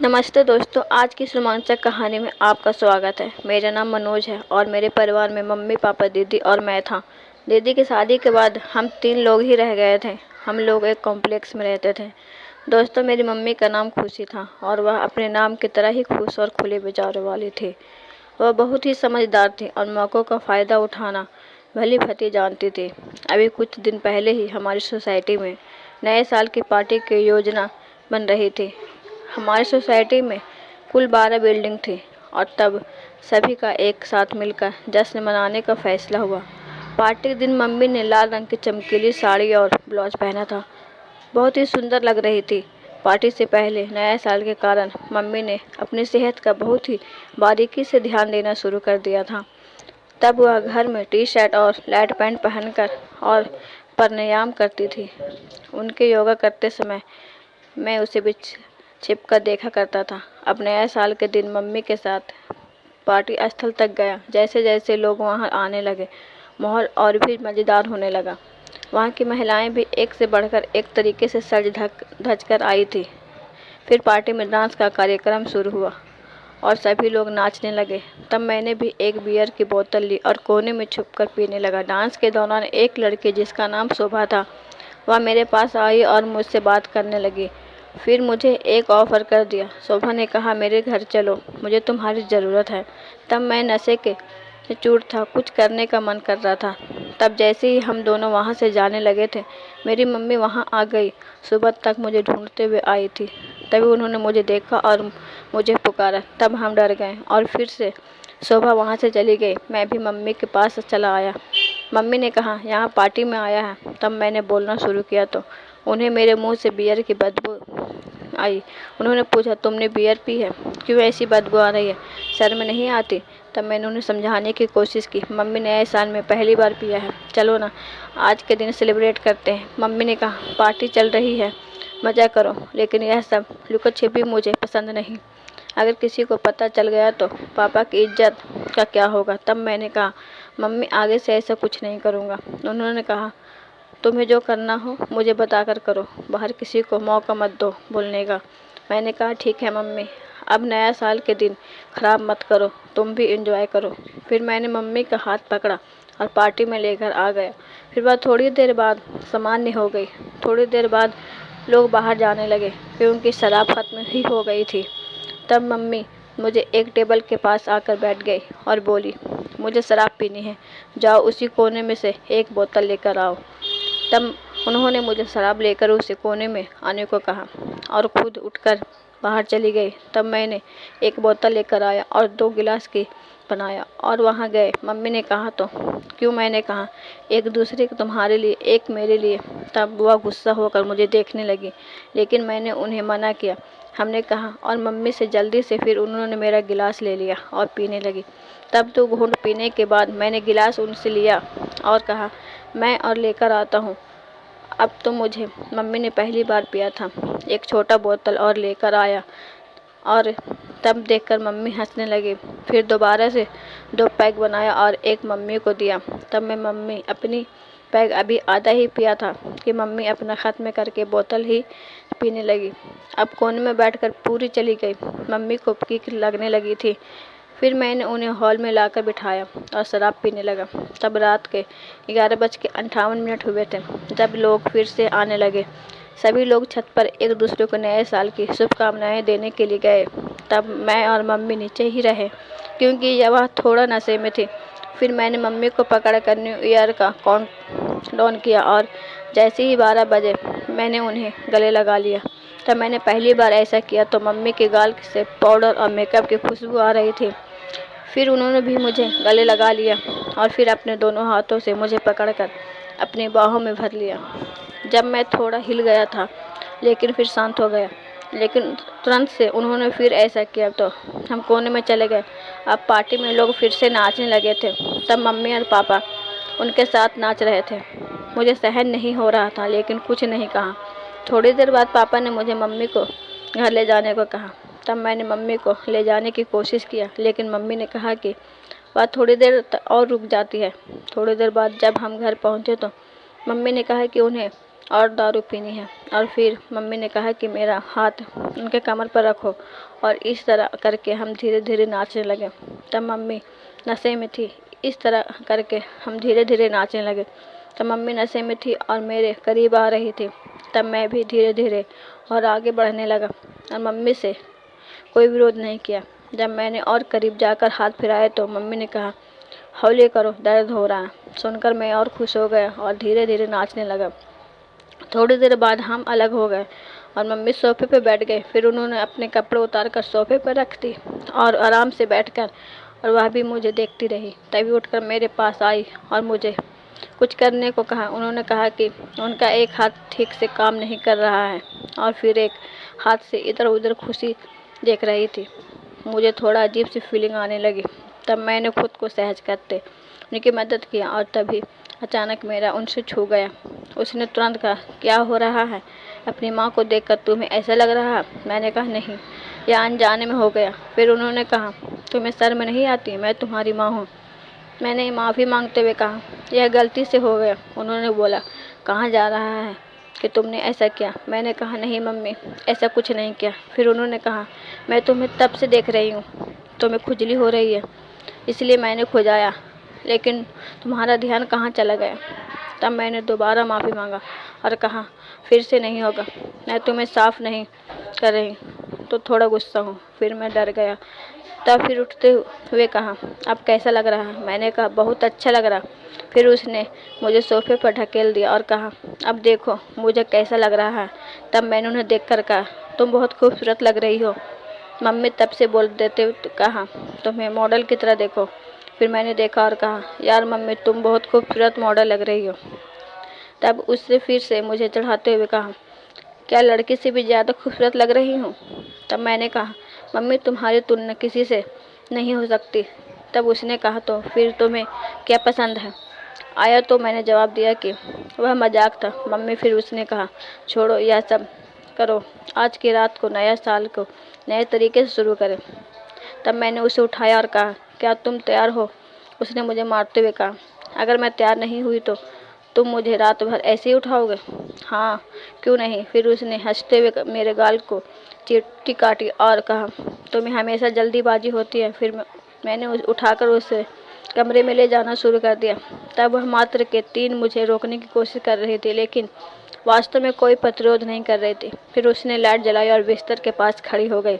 नमस्ते दोस्तों, आज की इस रोमांचक कहानी में आपका स्वागत है। मेरा नाम मनोज है और मेरे परिवार में मम्मी पापा दीदी और मैं था। दीदी की शादी के बाद हम 3 लोग ही रह गए थे। हम लोग एक कॉम्प्लेक्स में रहते थे। दोस्तों, मेरी मम्मी का नाम खुशी था और वह अपने नाम की तरह ही खुश और खुले विचारों वाली थी। वह बहुत ही समझदार थी और मौक़ों का फ़ायदा उठाना भली भांति जानती थी। अभी कुछ दिन पहले ही हमारी सोसाइटी में नए साल की पार्टी की योजना बन रही थी। हमारी सोसाइटी में कुल 12 बिल्डिंग थी और तब सभी का एक साथ मिलकर जश्न मनाने का फैसला हुआ। पार्टी के दिन मम्मी ने लाल रंग की चमकीली साड़ी और ब्लाउज पहना था। बहुत ही सुंदर लग रही थी। पार्टी से पहले नए साल के कारण मम्मी ने अपनी सेहत का बहुत ही बारीकी से ध्यान देना शुरू कर दिया था। तब वह घर में टी शर्ट और लाइट पैंट पहनकर और प्राणायाम करती थी। उनके योगा करते समय मैं उसे भी छिपकर देखा करता था। अब नए साल के दिन मम्मी के साथ पार्टी स्थल तक गया। जैसे जैसे लोग वहां आने लगे, माहौल और भी मज़ेदार होने लगा। वहां की महिलाएं भी एक से बढ़कर एक तरीके से सज धज कर आई थी। फिर पार्टी में डांस का कार्यक्रम शुरू हुआ और सभी लोग नाचने लगे। तब मैंने भी एक बियर की बोतल ली और कोने में छुपकर पीने लगा। डांस के दौरान एक लड़की जिसका नाम शोभा था, वह मेरे पास आई और मुझसे बात करने लगी। फिर मुझे एक ऑफ़र कर दिया। शोभा ने कहा, मेरे घर चलो, मुझे तुम्हारी ज़रूरत है। तब मैं नशे के चूर था, कुछ करने का मन कर रहा था। तब जैसे ही हम दोनों वहाँ से जाने लगे थे, मेरी मम्मी वहाँ आ गई। सुबह तक मुझे ढूंढते हुए आई थी। तभी उन्होंने मुझे देखा और मुझे पुकारा। तब हम डर गए और फिर से शोभा वहाँ से चली गई। मैं भी मम्मी के पास चला आया। मम्मी ने कहा, यहाँ पार्टी में आया है। तब मैंने बोलना शुरू किया तो उन्हें मेरे मुंह से बियर की बदबू आई। उन्होंने पूछा, तुमने बियर पी है? क्यों ऐसी बदबू आ रही है? शर्म नहीं आती? तब मैंने उन्हें समझाने की कोशिश की। मम्मी ने नए साल में पहली बार पिया है, चलो ना आज के दिन सेलिब्रेट करते हैं। मम्मी ने कहा, पार्टी चल रही है, मज़ा करो, लेकिन यह सब लुका छिपी मुझे पसंद नहीं। अगर किसी को पता चल गया तो पापा की इज्जत का क्या होगा? तब मैंने कहा, मम्मी आगे से ऐसा कुछ नहीं करूँगा। उन्होंने कहा, तुम्हें जो करना हो मुझे बताकर करो, बाहर किसी को मौका मत दो बोलने का। मैंने कहा, ठीक है मम्मी, अब नया साल के दिन ख़राब मत करो, तुम भी एंजॉय करो। फिर मैंने मम्मी का हाथ पकड़ा और पार्टी में लेकर आ गया। फिर वह थोड़ी देर बाद सामान्य हो गई। थोड़ी देर बाद लोग बाहर जाने लगे क्योंकि शराब ख़त्म ही हो गई थी। तब मम्मी मुझे एक टेबल के पास आकर बैठ गई और बोली, मुझे शराब पीनी है, जाओ उसी कोने में से एक बोतल लेकर आओ। तब उन्होंने मुझे शराब लेकर उसे कोने में आने को कहा और खुद उठकर बाहर चली गई। तब मैंने एक बोतल लेकर आया और 2 गिलास की बनाया और वहाँ गए। मम्मी ने कहा, तो क्यों? मैंने कहा, एक दूसरे को, तुम्हारे लिए, एक मेरे लिए। तब वह गुस्सा होकर मुझे देखने लगी, लेकिन मैंने उन्हें मना किया। हमने कहा और मम्मी से जल्दी से। फिर उन्होंने मेरा गिलास ले लिया और पीने लगी। तब 2 घूंट पीने के बाद मैंने गिलास उनसे लिया और कहा, मैं और लेकर आता हूँ। अब तो मुझे मम्मी ने पहली बार पिया था। एक छोटा बोतल और लेकर आया और तब देखकर मम्मी हंसने लगी। फिर दोबारा से 2 पैक बनाया और एक मम्मी को दिया। तब मैं मम्मी अपनी पैक अभी आधा ही पिया था कि मम्मी अपना ख़त्म करके बोतल ही पीने लगी। अब कोने में बैठकर पूरी चली गई। मम्मी को किक लगने लगी थी। फिर मैंने उन्हें हॉल में लाकर बिठाया और शराब पीने लगा। तब रात के 11:58 हुए थे जब लोग फिर से आने लगे। सभी लोग छत पर एक दूसरे को नए साल की शुभकामनाएं देने के लिए गए। तब मैं और मम्मी नीचे ही रहे क्योंकि वह थोड़ा नशे में थी। फिर मैंने मम्मी को पकड़कर न्यू ईयर का काउंटडाउन किया और जैसे ही 12 बजे मैंने उन्हें गले लगा लिया। तब मैंने पहली बार ऐसा किया तो मम्मी के गाल से पाउडर और मेकअप की खुशबू आ रही थी। फिर उन्होंने भी मुझे गले लगा लिया और फिर अपने दोनों हाथों से मुझे पकड़कर अपनी बाहों में भर लिया। जब मैं थोड़ा हिल गया था लेकिन फिर शांत हो गया, लेकिन तुरंत से उन्होंने फिर ऐसा किया तो हम कोने में चले गए। अब पार्टी में लोग फिर से नाचने लगे थे। तब मम्मी और पापा उनके साथ नाच रहे थे। मुझे सहन नहीं हो रहा था लेकिन कुछ नहीं कहा। थोड़ी देर बाद पापा ने मुझे मम्मी को घर ले जाने को कहा। तब मैंने मम्मी को ले जाने की कोशिश किया लेकिन मम्मी ने कहा कि वह थोड़ी देर और रुक जाती है। थोड़ी देर बाद जब हम घर पहुंचे तो मम्मी ने कहा कि उन्हें और दारू पीनी है। और फिर मम्मी ने कहा कि मेरा हाथ उनके कमर पर रखो, और इस तरह करके हम धीरे धीरे नाचने लगे। तब मम्मी नशे में थी। इस तरह करके हम धीरे धीरे नाचने लगे। तब मम्मी नशे में थी और मेरे करीब आ रही थी। तब मैं भी धीरे धीरे और आगे बढ़ने लगा और मम्मी से कोई विरोध नहीं किया। जब मैंने और करीब जाकर हाथ फिराए तो मम्मी ने कहा, हौले करो, दर्द हो रहा है। सुनकर मैं और खुश हो गया और धीरे धीरे नाचने लगा। थोड़ी देर बाद हम अलग हो गए और मम्मी सोफे पर बैठ गए। फिर उन्होंने अपने कपड़े उतार कर सोफे पर रख दी और आराम से बैठकर और वह भी मुझे देखती रही। तभी उठकर मेरे पास आई और मुझे कुछ करने को कहा। उन्होंने कहा कि उनका एक हाथ ठीक से काम नहीं कर रहा है और फिर एक हाथ से इधर उधर खुशी देख रही थी। मुझे थोड़ा अजीब सी फीलिंग आने लगी। तब मैंने खुद को सहज करते उनकी मदद किया और तभी अचानक मेरा उनसे छू गया। उसने तुरंत कहा, क्या हो रहा है? अपनी माँ को देखकर तुम्हें ऐसा लग रहा है? मैंने कहा, नहीं, यह अनजाने में हो गया। फिर उन्होंने कहा, तुम्हें शर्म नहीं आती? मैं तुम्हारी माँ हूँ। मैंने माफ़ी मांगते हुए कहा, यह गलती से हो गया। उन्होंने बोला, कहाँ जा रहा है कि तुमने ऐसा किया? मैंने कहा, नहीं मम्मी, ऐसा कुछ नहीं किया। फिर उन्होंने कहा, मैं तुम्हें तब से देख रही हूँ, तुम्हें खुजली हो रही है, इसलिए मैंने खुजाया, लेकिन तुम्हारा ध्यान कहाँ चला गया? तब मैंने दोबारा माफ़ी मांगा और कहा, फिर से नहीं होगा। मैं तुम्हें साफ नहीं कर रही तो थोड़ा गुस्सा हूँ। फिर मैं डर गया। तब फिर उठते हुए कहा, अब कैसा लग रहा है? मैंने कहा, बहुत अच्छा लग रहा। फिर उसने मुझे सोफे पर ढकेल दिया और कहा, अब देखो मुझे कैसा लग रहा है। तब मैंने उन्हें देखकर कहा, तुम बहुत खूबसूरत लग रही हो। मम्मी तब से बोल देते हुए कहा, तुम्हें मॉडल की तरह देखो। फिर मैंने देखा और कहा, यार मम्मी, तुम बहुत खूबसूरत मॉडल लग रही हो। तब उससे फिर से मुझे चढ़ाते हुए कहा, क्या लड़की से भी ज़्यादा खूबसूरत लग रही हूँ? तब मैंने कहा, मम्मी, तुम्हारी तुलना किसी से नहीं हो सकती। तब उसने कहा, तो फिर तुम्हें क्या पसंद है? आया तो मैंने जवाब दिया कि वह मजाक था। मम्मी फिर उसने कहा, छोड़ो यह सब, करो आज की रात को, नया साल को नए तरीके से शुरू करें। तब मैंने उसे उठाया और कहा, क्या तुम तैयार हो? उसने मुझे मारते हुए कहा, अगर मैं तैयार नहीं हुई तो तुम मुझे रात भर ऐसे ही उठाओगे? हाँ, क्यों नहीं। फिर उसने हंसते हुए मेरे गाल को चींटी काटी और कहा, तुम्हें हमेशा जल्दीबाजी होती है। फिर मैंने उठाकर उसे कमरे में ले जाना शुरू कर दिया। तब वह मात्र के 3 मुझे रोकने की कोशिश कर रही थी, लेकिन वास्तव में कोई प्रतिरोध नहीं कर रही थी। फिर उसने लाइट जलाई और बिस्तर के पास खड़ी हो गई।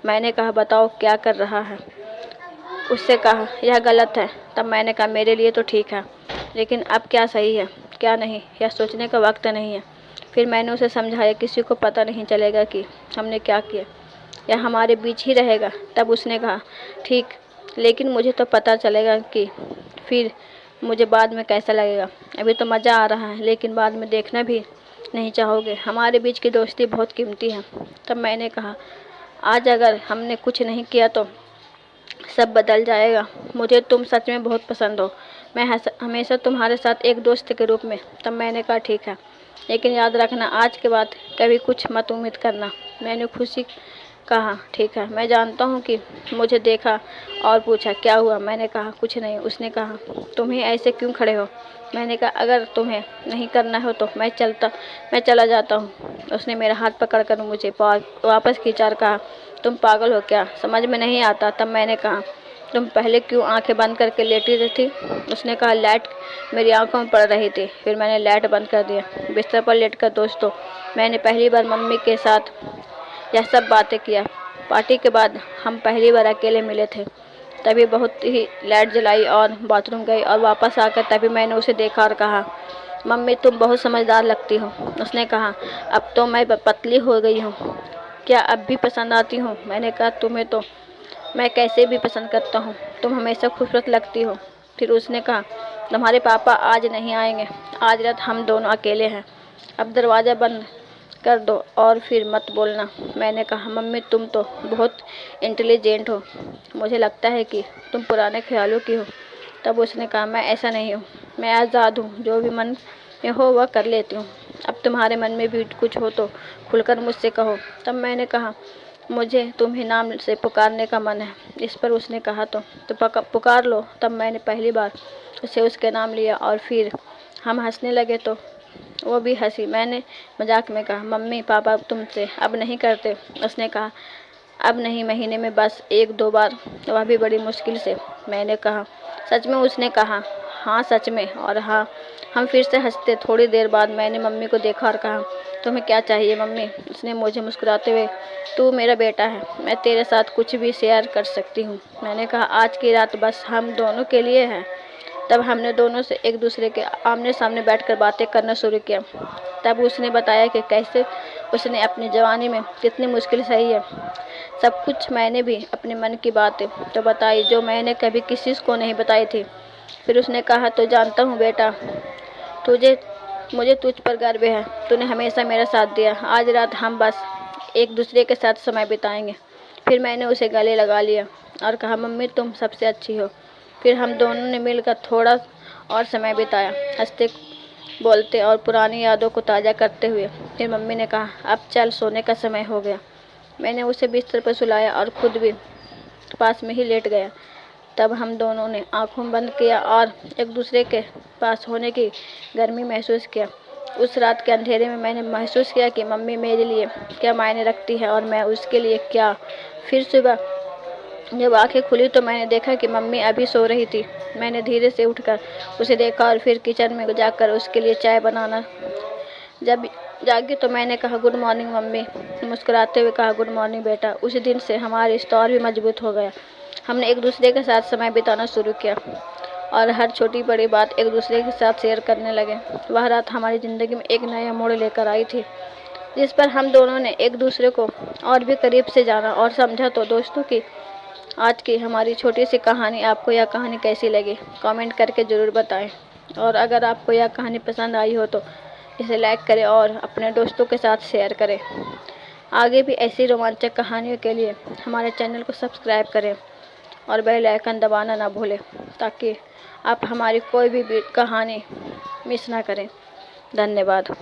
मैंने कहा, बताओ क्या कर रहा है? उससे कहा, यह गलत है। तब मैंने कहा, मेरे लिए तो ठीक है, लेकिन अब क्या सही है क्या नहीं, यह सोचने का वक्त नहीं है। फिर मैंने उसे समझाया, किसी को पता नहीं चलेगा कि हमने क्या किया, यह हमारे बीच ही रहेगा। तब उसने कहा, ठीक, लेकिन मुझे तो पता चलेगा कि फिर मुझे बाद में कैसा लगेगा। अभी तो मज़ा आ रहा है, लेकिन बाद में देखना भी नहीं चाहोगे। हमारे बीच की दोस्ती बहुत कीमती है। तब मैंने कहा, आज अगर हमने कुछ नहीं किया तो सब बदल जाएगा। मुझे तुम सच में बहुत पसंद हो। मैं हमेशा तुम्हारे साथ एक दोस्त के रूप में। तब मैंने कहा, ठीक है, लेकिन याद रखना, आज के बाद कभी कुछ मत उम्मीद करना। मैंने खुशी कहा, ठीक है, मैं जानता हूँ कि मुझे देखा और पूछा, क्या हुआ? मैंने कहा, कुछ नहीं। उसने कहा, तुम्हें ऐसे क्यों खड़े हो? मैंने कहा, अगर तुम्हें नहीं करना हो तो मैं चला जाता हूँ। उसने मेरा हाथ पकड़कर मुझे वापस खींचा और कहा, तुम पागल हो क्या? समझ में नहीं आता। तब मैंने कहा, तुम पहले क्यों आंखें बंद करके लेटी थी? उसने कहा, लाइट मेरी आंखों में पड़ रही थी। फिर मैंने लाइट बंद कर दिया। बिस्तर पर लेटकर दोस्तों, मैंने पहली बार मम्मी के साथ यह सब बातें किया। पार्टी के बाद हम पहली बार अकेले मिले थे। तभी बहुत ही लाइट जलाई और बाथरूम गई और वापस आकर तभी मैंने उसे देखा और कहा, मम्मी, तुम बहुत समझदार लगती हो। उसने कहा, अब तो मैं पतली हो गई हूँ, क्या अब भी पसंद आती हूँ? मैंने कहा, तुम्हें तो मैं कैसे भी पसंद करता हूँ, तुम हमेशा खूबसूरत लगती हो। फिर उसने कहा, तुम्हारे पापा आज नहीं आएंगे, आज रात हम दोनों अकेले हैं, अब दरवाज़ा बंद कर दो और फिर मत बोलना। मैंने कहा, मम्मी, तुम तो बहुत इंटेलिजेंट हो, मुझे लगता है कि तुम पुराने ख्यालों की हो। तब उसने कहा, मैं ऐसा नहीं हूँ, मैं आज़ाद हूँ, जो भी मन में हो वह कर लेती हूँ। अब तुम्हारे मन में भी कुछ हो तो खुलकर मुझसे कहो। तब मैंने कहा, मुझे तुम्हें नाम से पुकारने का मन है। इस पर उसने कहा, तो पुकार लो। तब मैंने पहली बार उसे उसके नाम लिया और फिर हम हंसने लगे। तो वो भी हंसी। मैंने मजाक में कहा, मम्मी पापा तुमसे अब नहीं करते? उसने कहा, अब नहीं, महीने में बस 1-2 बार, वह भी बड़ी मुश्किल से। मैंने कहा, सच में? उसने कहा, हाँ सच में। और हाँ, हम फिर से हंसते। थोड़ी देर बाद मैंने मम्मी को देखा और कहा, तुम्हें क्या चाहिए मम्मी? उसने मुझे मुस्कुराते हुए, तू मेरा बेटा है, मैं तेरे साथ कुछ भी शेयर कर सकती हूँ। मैंने कहा, आज की रात बस हम दोनों के लिए है। तब हमने दोनों से एक दूसरे के आमने सामने बैठकर बातें करना शुरू किया। तब उसने बताया कि कैसे उसने अपनी जवानी में कितनी मुश्किल सही है। सब कुछ मैंने भी अपने मन की बातें तो बताई जो मैंने कभी किसी को नहीं बताई थी। फिर उसने कहा, तो जानता हूँ बेटा, तुझे मुझे तुझ पर गर्व है। तूने हमेशा मेरा साथ दिया। आज रात हम बस एक दूसरे के साथ समय बिताएंगे। फिर मैंने उसे गले लगा लिया और कहा, मम्मी तुम सबसे अच्छी हो। फिर हम दोनों ने मिलकर थोड़ा और समय बिताया, हंसते बोलते और पुरानी यादों को ताज़ा करते हुए। फिर मम्मी ने कहा, अब चल, सोने का समय हो गया। मैंने उसे बिस्तर पर सुलाया और खुद भी पास में ही लेट गया। तब हम दोनों ने आँखों बंद किया और एक दूसरे के पास होने की गर्मी महसूस किया। उस रात के अंधेरे में मैंने महसूस किया कि मम्मी मेरे लिए क्या मायने रखती है और मैं उसके लिए क्या। फिर सुबह जब आंखें खुली तो मैंने देखा कि मम्मी अभी सो रही थी। मैंने धीरे से उठकर उसे देखा और फिर किचन में जाकर उसके लिए चाय बनाना। जब जागी तो मैंने कहा, गुड मॉर्निंग मम्मी। मुस्कुराते हुए कहा, गुड मॉर्निंग बेटा। उसी दिन से हमारा रिश्ता और भी मजबूत हो गया। हमने एक दूसरे के साथ समय बिताना शुरू किया और हर छोटी बड़ी बात एक दूसरे के साथ शेयर करने लगे। वह रात हमारी ज़िंदगी में एक नया मोड़ लेकर आई थी, जिस पर हम दोनों ने एक दूसरे को और भी करीब से जाना और समझा। तो दोस्तों की आज की हमारी छोटी सी कहानी, आपको यह कहानी कैसी लगी कमेंट करके ज़रूर बताएं। और अगर आपको यह कहानी पसंद आई हो तो इसे लाइक करें और अपने दोस्तों के साथ शेयर करें। आगे भी ऐसी रोमांचक कहानियों के लिए हमारे चैनल को सब्सक्राइब करें और बेल आइकन दबाना ना भूलें, ताकि आप हमारी कोई भी कहानी मिस ना करें। धन्यवाद।